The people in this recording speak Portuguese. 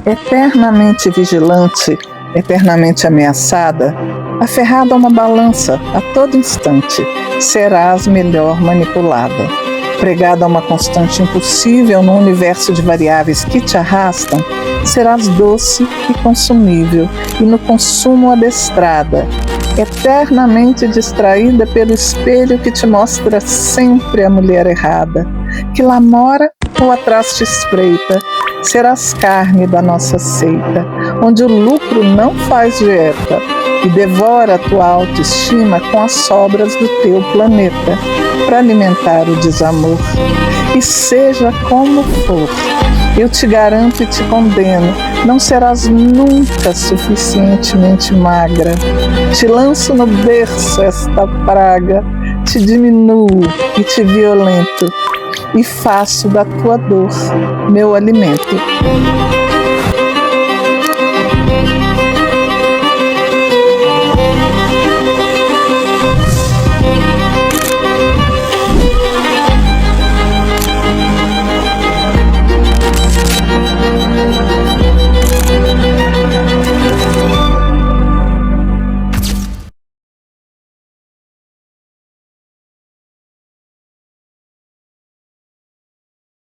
eternamente vigilante, eternamente ameaçada, aferrada a uma balança a todo instante, serás melhor manipulada. Pregada a uma constante impossível num universo de variáveis que te arrastam, serás doce e consumível, e no consumo adestrada, eternamente distraída pelo espelho que te mostra sempre a mulher errada, que lá mora ou atrás te espreita. Serás carne da nossa seita, onde o lucro não faz dieta e devora a tua autoestima com as sobras do teu planeta, para alimentar o desamor. E seja como for, eu te garanto e te condeno, não serás nunca suficientemente magra. Te lanço no berço esta praga, te diminuo e te violento, e faço da tua dor meu alimento.